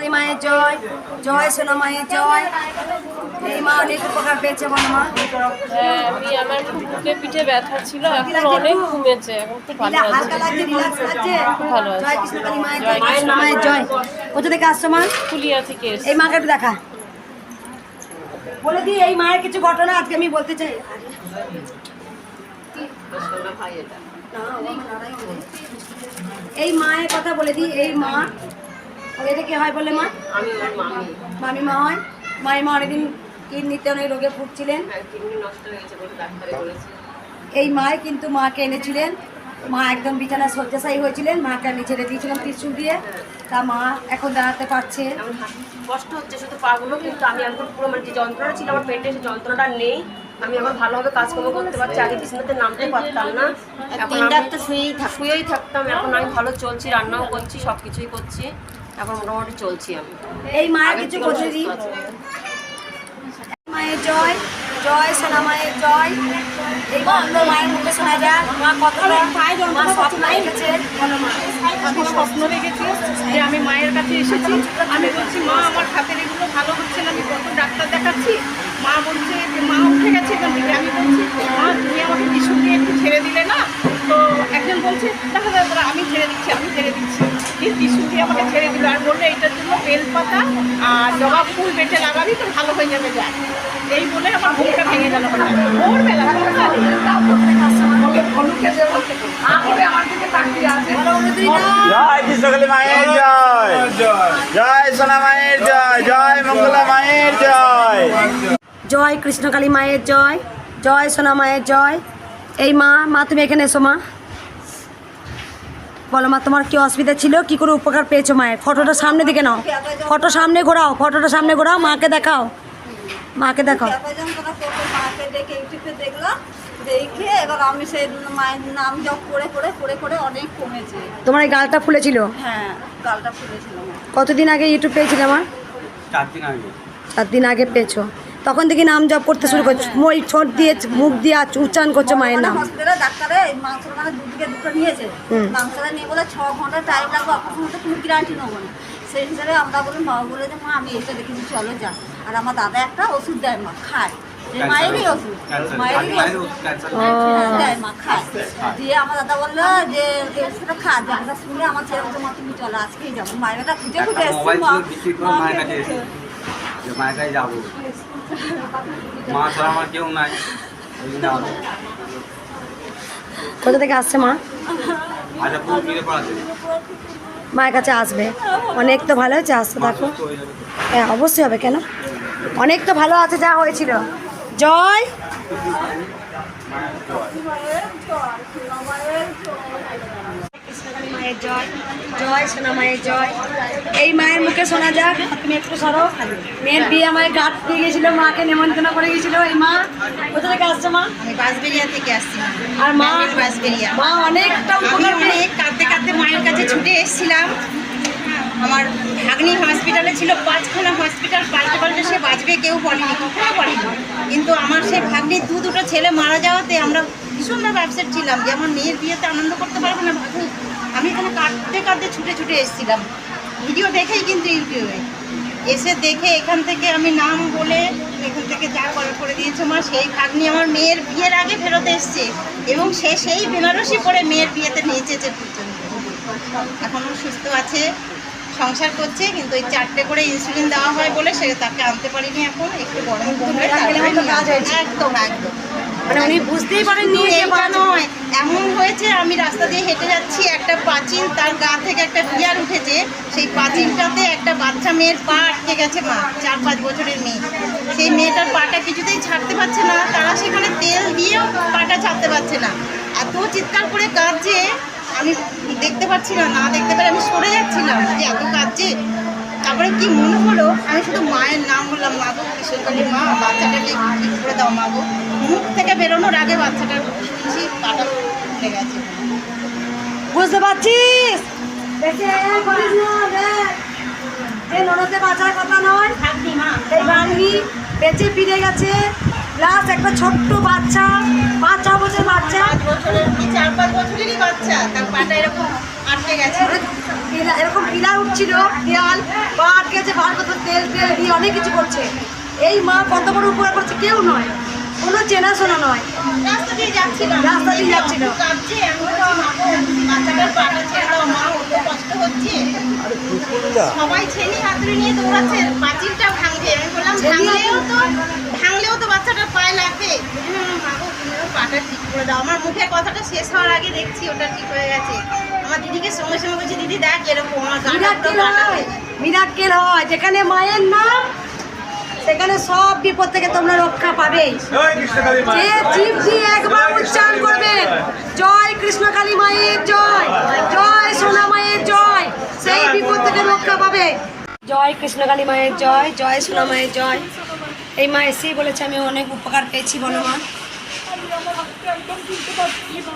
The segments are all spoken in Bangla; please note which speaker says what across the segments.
Speaker 1: কালী মায়ের জয়, জয় সোনা মায়ের জয়। এই মা অনেক উপকার পেয়েছে বলো মা।
Speaker 2: হ্যাঁ, আমার বুকে পিঠে ব্যথা ছিল, এখন অনেক কমেছে, এখন খুব ভালো আছে।
Speaker 1: হালকা লাগছে, রিল্যাক্স লাগছে।
Speaker 2: খুব ভালো আছে।
Speaker 1: জয় কৃষ্ণ কালী মায়ের জয়, কৃষ্ণ মায়ের জয়। কোথা থেকে আসছো মা?
Speaker 2: ফুলিয়া থেকে
Speaker 1: এই মাকে একটু দেখা, বলে দিই এই মায়ের কিছু ঘটনা আজকে আমি বলতে চাই। এই মায়ের কথা বলে দিই। এই মা, এটা কি হয় বলে মা? মামি মা হয়। মায়ের মা অনেকদিন কিডনিতে অনেক রোগে ভুগছিলেন। এই মায় কিন্তু মাকে এনেছিলেন। মা একদম বিছানায় শয্যাশায়ী হয়েছিলেন, মাকে আমি ছেড়ে দিয়েছিলাম ত্রিশূল দিয়ে। তা মা এখন দাঁড়াতে পারছে।
Speaker 3: কষ্ট হচ্ছে শুধু পাগুলো, কিন্তু আমি এখন পুরো মানে যে যন্ত্রণা ছিল আমার পেটে, সেই যন্ত্রণাটা নেই। আমি এখন ভালোভাবে কাজকর্ম করতে পারছি। আগে বিছানাতে নামতে পারতাম না, এখন আমি শুয়েই থাকতাম। এখন আমি ভালো চলছি, রান্নাও করছি, সব কিছুই করছি, এখন মোটামুটি চলছি আমি।
Speaker 1: এই মায়ের কিছু বলে দিই। মায়ের জয়, জয় সোনা মায়ের জয়। এই বন্ধ মায়ের মুখে শোনা যায় মা কতটা মা স্বপ্ন রেখেছে।
Speaker 4: আমি স্বপ্ন রেখেছি যে আমি মায়ের কাছে এসেছি। আমি বলছি মা আমার হাতের এগুলো ভালো হচ্ছে না, আমি কত ডাক্তার দেখাচ্ছি। মা বলছে যে মা উঠে গেছে এখান থেকে। আমি বলছি মা তুমি আমাকে টিস্যু দিয়ে একটু ছেড়ে দিলে না? তো একজন বলছে দেখা যায় আমি ছেড়ে দিচ্ছি। এই টিস্যু দিয়ে আমাকে ছেড়ে দিল আর বললে এটার জন্য বেলপাতা আর জবা ফুল বেটে লাগাবি তো ভালো হয়ে যাবে। যায় এই বলে আমার ঘুমটা ভেঙে গেল। ভোরবেলা
Speaker 5: জয় কৃষ্ণকালী মায়ের জয়, জয় সোনা মায়ের জয়, জয় মঙ্গলা মায়ের জয়।
Speaker 1: জয় কৃষ্ণকালী মায়ের জয়, জয় সোনা মায়ের জয়। এই মা, মা তুমি এখানে এসো মা। বলো মা তোমার কি অসুবিধা ছিল, কি করে উপকার পেয়েছো মায়ের? ফটোটা সামনে দিকে নাও, ফটো সামনে ঘোরাও, ফটোটা সামনে ঘোরাও, মাকে দেখাও, মাকে দেখাও।
Speaker 6: মাকে দেখে ইউটিউবে দেখলাম, দেখে এবার আমি সেই মায়ের নাম জপ করে করে করে করে অনেক কমেছে।
Speaker 1: তোমার এই গালটা ফুলেছিল?
Speaker 6: হ্যাঁ, গালটা ফুলেছিল।
Speaker 1: কতদিন আগে ইউটিউব পেয়েছিলে আমার?
Speaker 5: 4 দিন আগে।
Speaker 1: 4 দিন আগে পেয়েছো। তখন থেকে নাম জপ করতে শুরু করছো, মই ঠোঁট দিয়ে মুখ দিয়ে উচ্চারণ করছো মায়ের নাম।
Speaker 6: হসপিটালে ডাক্তারে মাংসের মানে দুটো নিয়েছে। মাংসটা নিয়ে বলে 6 ঘন্টা টাইম লাগবে, অপারেশন হতে কোনো গ্যারান্টি নেবো না। সেই হিসাবে আমরা বলি মা বলে যে মা আমি এইটা দেখেছি, চলো যা। আর আমার দাদা একটা ওষুধ দেয়, মা খায়, মায়েরই ওষুধ, মায়েরই ওষুধ দেয়, মা খায়। দিয়ে আমার দাদা বললো যে ওষুধটা খা, জানটা শুনে আমার ছেলে বলছে মা তুমি চলো আজকেই যাবো। মায়েরটা খুঁজে খুঁজে এসছি,
Speaker 5: মায়ের কাছে যাবো, মা ছাড়া আমার কেউ নাই।
Speaker 1: কোথা থেকে আসছে মা? মায়ের কাছে আসবে, অনেক তো ভালো হয়েছে, আসতে থাকো। হ্যাঁ অবশ্যই হবে, কেন? অনেক তো ভালো আছে যা হয়েছিল। জয় কৃষ্ণকালী মায়ের জয়, জয় সোনা মায়ের জয়। এই মায়ের মুখে শোনা যাক, তুমি একটু সরো। মেয়ের বিয়ে আমায় গাছ দিয়ে গেছিল, মাকে নেমন্তন্ন করে গেছিল। এই মা কোথা থেকে আসছে মা?
Speaker 7: আমি বাঁশবেড়িয়া থেকে আসছি।
Speaker 1: আর মা
Speaker 7: বাঁশবেড়িয়া,
Speaker 1: মা অনেকটা উপকার পেয়ে
Speaker 7: কাঁদতে কাঁদতে মায়ের কাছে ছুটে এসেছিলাম। আমার ভাগ্নি হসপিটালে ছিল, 5খানা হসপিটাল পাল্টে পাল্টে সে বাঁচবে কেউ বলেনি, কখনো বলেনি। কিন্তু আমার সেই ভাগ্নির দুটো ছেলে মারা যাওয়াতে আমরা ভীষণভাবে আপসেট ছিলাম যে আমার মেয়ের বিয়েতে আনন্দ করতে পারবো না ভাবু। আমি এখানে কাঁদতে কাঁদতে ছুটে ছুটে এসেছিলাম, ভিডিও দেখেই কিন্তু ইউটিউবে এসে দেখে এখান থেকে আমি নাম বলে এখান থেকে যা করে দিয়েছে মা। সেই ভাগ্নি আমার মেয়ের বিয়ের আগে ফেরত এসছে এবং সে সেই বেনারসি পরে মেয়ের বিয়েতে নেচেছে পর্যন্ত। এখনও সুস্থ আছে, সংসার করছে, কিন্তু ওই 4টে করে ইনসুলিন দেওয়া হয় বলে সে তাকে আনতে পারিনি। এখন একটু গরম কমলে একদম একদম
Speaker 1: মানে উনি বুঝতেই পারেননি।
Speaker 7: নয়, এমন হয়েছে আমি রাস্তা দিয়ে হেঁটে যাচ্ছি, একটা পাঁচিল, তার গা থেকে একটা বিয়ার উঠেছে, সেই পাঁচিলটাতে একটা বাচ্চা মেয়ের পা আটকে গেছে। মা 4-5 বছরের মেয়ে, সেই মেয়েটার পাটা কিছুতেই ছাড়তে পারছে না। তারা সেখানে তেল দিয়েও পাটা ছাড়তে পারছে না, এত চিৎকার করে কাঁদছে। আমি দেখতে পাচ্ছি না, না দেখতে পারে আমি সরে যাচ্ছিলাম যে এত কাঁদছে। তারপরে কি মনে হলো, আমি শুধু মায়ের নাম বললাম, মা গো কৃষ্ণকালী মা, বাচ্চাটাকে ঠিক করে দাও মা গো। মুখ থেকে বেরোনোর আগে বাচ্চাটা শুনছি পাটা ফুলে গেছে।
Speaker 1: বুঝতে পারছিস? ননদে বাঁচার কথা নয়, এই ভাগ্নি বেঁচে ফিরে গেছে। প্লাস একটা ছোট্ট বাচ্চা, 5-6 বছর বাচ্চা,
Speaker 7: 4-5 বছরেরই বাচ্চা, তার পাটা এরকম আটকে গেছে।
Speaker 1: এরকম পিলার উঠছিল, দেয়াল পা আটকে দিচ্ছে, ভাড়া কত তেল তেল দিয়ে অনেক কিছু করছে। এই মা কত বড় উপকার করছে, কেউ নয়, কোনো চেনাশোনা নয়,
Speaker 7: রাস্তা দিয়ে যাচ্ছিলাম,
Speaker 1: রাস্তা দিয়ে যাচ্ছিল।
Speaker 7: কাঁদছে, আমি বলছি মাগো বাচ্চাটার পাটা ছেড়ে দাও মা, ওর তো কষ্ট হচ্ছে। সবাই ছেনি হাতুড়ি নিয়ে দৌড়াচ্ছে, পাঁচিলটা ভাঙবে। আমি বললাম ভাঙলেও তো বাচ্চাটার পায়ে লাগবে। মাগো তুমি ওর পাটা ঠিক করে দাও। আমার মুখের কথাটা শেষ হওয়ার আগে দেখছি ওটা ঠিক হয়ে গেছে। আমার দিদিকে সঙ্গে সঙ্গে বলছি দিদি দেখ এরকম আমার গাটা পুরো কাটা হয়ে গেছে।
Speaker 1: মিরাক্কেল হয়, যেখানে মায়ের নাম সেখানে সব বিপদ থেকে তোমরা রক্ষা পাবে। যে জীব দিয়ে একবার উচ্চারণ করবে জয় কৃষ্ণকালী মায়ের জয়, জয় সোনা মায়ের জয়, সেই বিপদ থেকে রক্ষা পাবে। জয় কৃষ্ণকালী মায়ের জয়, জয় সোনা মায়ের জয়। এই মা এসেই বলেছে আমি অনেক উপকার পেয়েছি। বলো মা।
Speaker 8: আমার হাতটা একদম তুলতে পারছি না।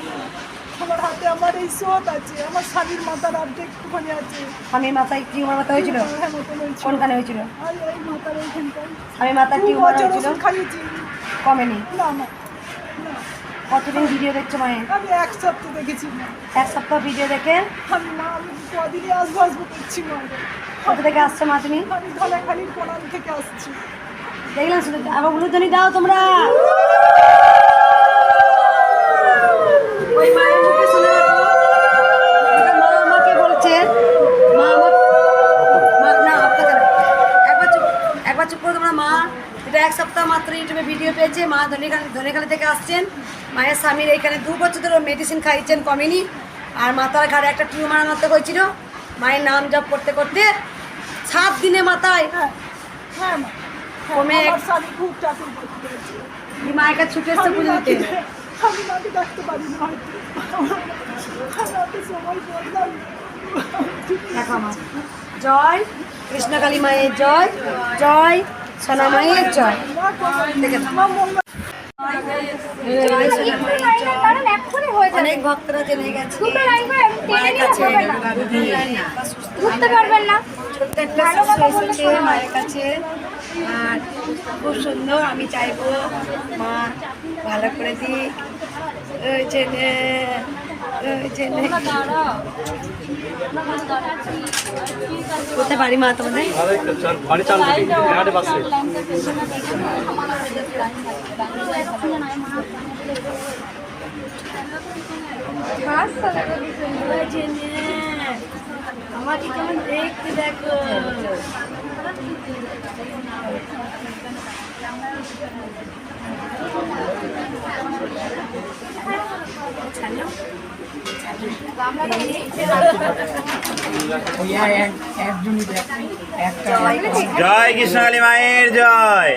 Speaker 8: আমার হাতে আমার এই সোত আছে, আমার স্বামীর মাথার অর্ধেক একটুখানি আছে।
Speaker 1: স্বামীর মাথায় টিউমার মাথা হয়েছিল?
Speaker 8: হ্যাঁ, মতন হয়েছিল।
Speaker 1: কোনখানে হয়েছিল?
Speaker 8: আর এই মাথার ওইখানটায়
Speaker 1: স্বামীর মাথায়
Speaker 8: 2
Speaker 1: টিউমার
Speaker 8: বছর
Speaker 1: হয়েছিল,
Speaker 8: ওষুধ খাইয়েছি।
Speaker 1: কমেনি?
Speaker 8: না না,
Speaker 1: কতদিন ভিডিও দেখছো মায়ের?
Speaker 8: আমি 1 সপ্তাহ দেখেছি না।
Speaker 1: 1 সপ্তাহ ভিডিও দেখে
Speaker 8: আমি কদিনই আসবো করছি মায়ের।
Speaker 1: কোথা থেকে আসছো মা তুমি?
Speaker 8: আমি ধলাখালির কোনাল থেকে আসছি।
Speaker 1: দেখলাম শুধু। আবার উলুধ্বনি দাও তোমরা। ওই মায়ের মুখে শুনে রাখো, এটা মা আমাকে বলছে, মা না আপনাদের একবার চুপ করে তোমরা। মা এটা 1 সপ্তাহ মাত্র ইউটিউবে ভিডিও পেয়েছে। মা ধনেখালি থেকে আসছেন। মায়ের স্বামীর এইখানে 2 বছর ধরে মেডিসিন খাইয়েছেন, কমেনি। আর মাথার ঘাড়ে একটা টিউমার মতো হয়েছিল। মায়ের নাম জপ করতে করতে 7 দিনে মাথায়
Speaker 8: হ্যাঁ মা,
Speaker 1: কমে
Speaker 8: আমার স্বামী খুব চাকরি করতে হয়েছে।
Speaker 1: মায়ের কাছে ছুটে এসছে পুজো দিতে।
Speaker 8: আমি মাকে ডাকতে পারি না হয়তো, আমি অত সময় বললাম।
Speaker 1: দেখো মা, জয় কৃষ্ণকালী মায়ের জয়, জয় সোনা মায়ের জয়। দেখে নাও। জয় সোনা মায়ের জয়। অনেক ভক্তরা জেনে গেছে মায়ের কাছে
Speaker 9: বুঝতে পারবেন না।
Speaker 1: ছোট্ট একটা শিশু এসেছে মায়ের কাছে, আর খুব সুন্দর। আমি চাইবো মা ভালো করে দিক। ওই জেনে কোথায় বাড়ি মা তোমাদের? আমাকে কেমন দেখতে দেখো।
Speaker 5: জয় কৃষ্ণকালী মায়ের জয়।